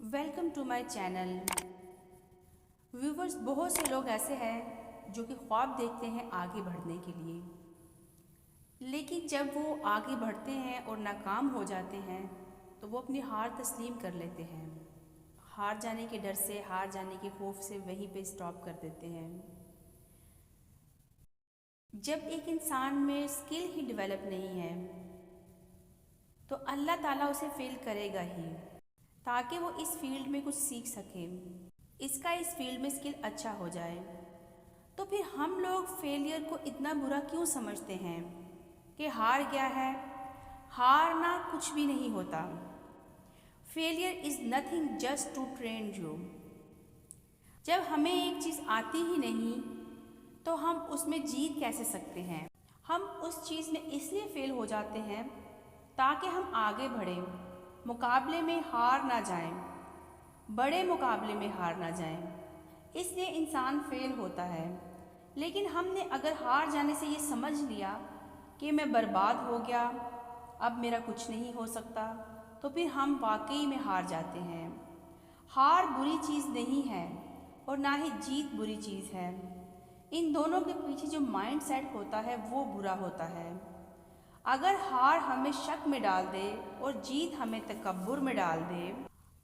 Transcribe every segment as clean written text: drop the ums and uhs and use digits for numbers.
Welcome to my channel. Viewers, बहुत से लोग ऐसे हैं जो कि ख्वाब देखते हैं आगे बढ़ने के लिए, लेकिन जब वो आगे बढ़ते हैं और नाकाम हो जाते हैं तो वो अपनी हार तस्लीम कर लेते हैं। हार जाने के डर से, हार जाने के खौफ से वहीं पे स्टॉप कर देते हैं। जब एक इंसान में स्किल ही डेवलप नहीं है तो अल्लाह ताला उसे फेल करेगा ही, ताकि वो इस फील्ड में कुछ सीख सके, इसका इस फील्ड में स्किल अच्छा हो जाए। तो फिर हम लोग फेलियर को इतना बुरा क्यों समझते हैं कि हार गया है? हारना कुछ भी नहीं होता। Failure is nothing just to train you. जब हमें एक चीज़ आती ही नहीं तो हम उसमें जीत कैसे सकते हैं? हम उस चीज़ में इसलिए फेल हो जाते हैं ताकि हम आगे बढ़ें, मुकाबले में हार ना जाएं, बड़े मुकाबले में हार ना जाएं। इसलिए इंसान फेल होता है। लेकिन हमने अगर हार जाने से ये समझ लिया कि मैं बर्बाद हो गया, अब मेरा कुछ नहीं हो सकता, तो फिर हम वाकई में हार जाते हैं। हार बुरी चीज़ नहीं है और ना ही जीत बुरी चीज़ है। इन दोनों के पीछे जो माइंड सेट होता है वो बुरा होता है। अगर हार हमें शक में डाल दे और जीत हमें तकब्बुर में डाल दे,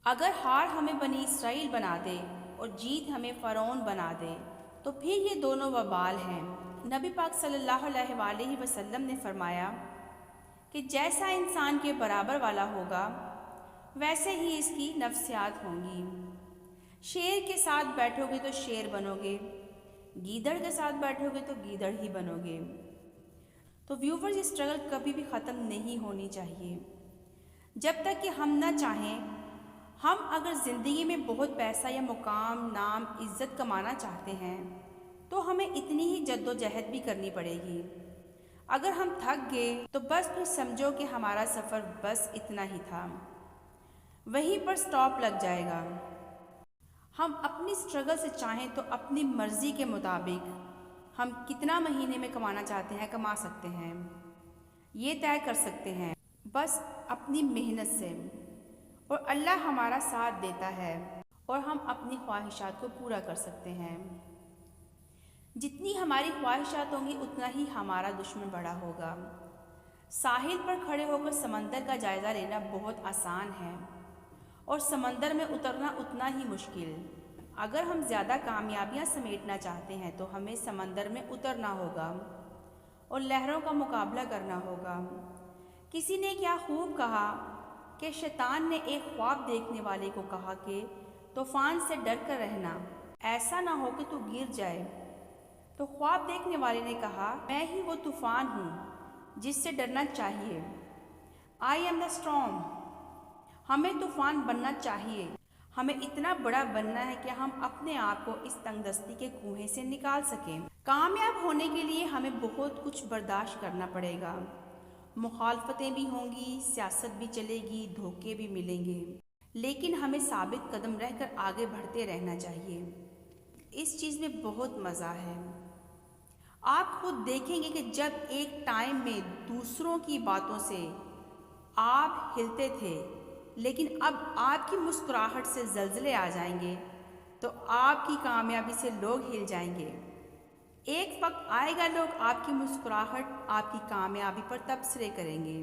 अगर हार हमें बनी इसराइल बना दे और जीत हमें फ़रौन बना दे, तो फिर ये दोनों वबाल हैं। नबी पाक सल्लल्लाहु अलैहि वसल्लम ने फरमाया कि जैसा इंसान के बराबर वाला होगा वैसे ही इसकी नफ्सियात होंगी। शेर के साथ बैठोगे तो शेर बनोगे, गीदड़ के साथ बैठोगे तो गीदड़ ही बनोगे। तो व्यूवर्स, ये स्ट्रगल कभी भी ख़त्म नहीं होनी चाहिए जब तक कि हम ना चाहें। हम अगर ज़िंदगी में बहुत पैसा या मुकाम, नाम, इज़्ज़त कमाना चाहते हैं तो हमें इतनी ही जद्दोजहद भी करनी पड़ेगी। अगर हम थक गए तो बस फिर समझो कि हमारा सफ़र बस इतना ही था, वहीं पर स्टॉप लग जाएगा। हम अपनी स्ट्रगल से चाहें तो अपनी मर्ज़ी के मुताबिक हम कितना महीने में कमाना चाहते हैं कमा सकते हैं, ये तय कर सकते हैं बस अपनी मेहनत से। और अल्लाह हमारा साथ देता है और हम अपनी ख्वाहिशात को पूरा कर सकते हैं। जितनी हमारी ख्वाहिशात होंगी उतना ही हमारा दुश्मन बड़ा होगा। साहिल पर खड़े होकर समंदर का जायज़ा लेना बहुत आसान है और समंदर में उतरना उतना ही मुश्किल। अगर हम ज़्यादा कामयाबियाँ समेटना चाहते हैं तो हमें समंदर में उतरना होगा और लहरों का मुकाबला करना होगा। किसी ने क्या खूब कहा कि शैतान ने एक ख्वाब देखने वाले को कहा कि तूफ़ान से डर कर रहना, ऐसा ना हो कि तू गिर जाए। तो ख्वाब देखने वाले ने कहा, मैं ही वो तूफ़ान हूँ जिससे डरना चाहिए। I am the storm. हमें तूफ़ान बनना चाहिए। हमें इतना बड़ा बनना है कि हम अपने आप को इस तंगदस्ती के कुएं से निकाल सकें। कामयाब होने के लिए हमें बहुत कुछ बर्दाश्त करना पड़ेगा। मुखालफतें भी होंगी, सियासत भी चलेगी, धोखे भी मिलेंगे, लेकिन हमें साबित कदम रहकर आगे बढ़ते रहना चाहिए। इस चीज़ में बहुत मज़ा है। आप खुद देखेंगे कि जब एक टाइम में दूसरों की बातों से आप हिलते थे, लेकिन अब आपकी मुस्कुराहट से ज़लज़ले आ जाएंगे तो आपकी कामयाबी से लोग हिल जाएंगे। एक वक्त आएगा लोग आपकी मुस्कुराहट, आपकी कामयाबी पर तबसरे करेंगे,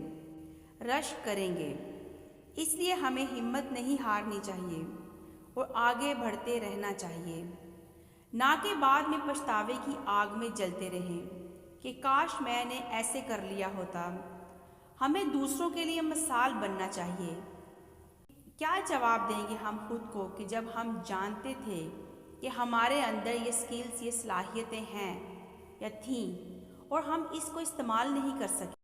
रश्क करेंगे। इसलिए हमें हिम्मत नहीं हारनी चाहिए और आगे बढ़ते रहना चाहिए, ना कि बाद में पछतावे की आग में जलते रहें कि काश मैंने ऐसे कर लिया होता। हमें दूसरों के लिए मिसाल बनना चाहिए। क्या जवाब देंगे हम खुद को कि जब हम जानते थे कि हमारे अंदर ये स्किल्स, ये सलाहियतें हैं या थीं और हम इसको इस्तेमाल नहीं कर सके।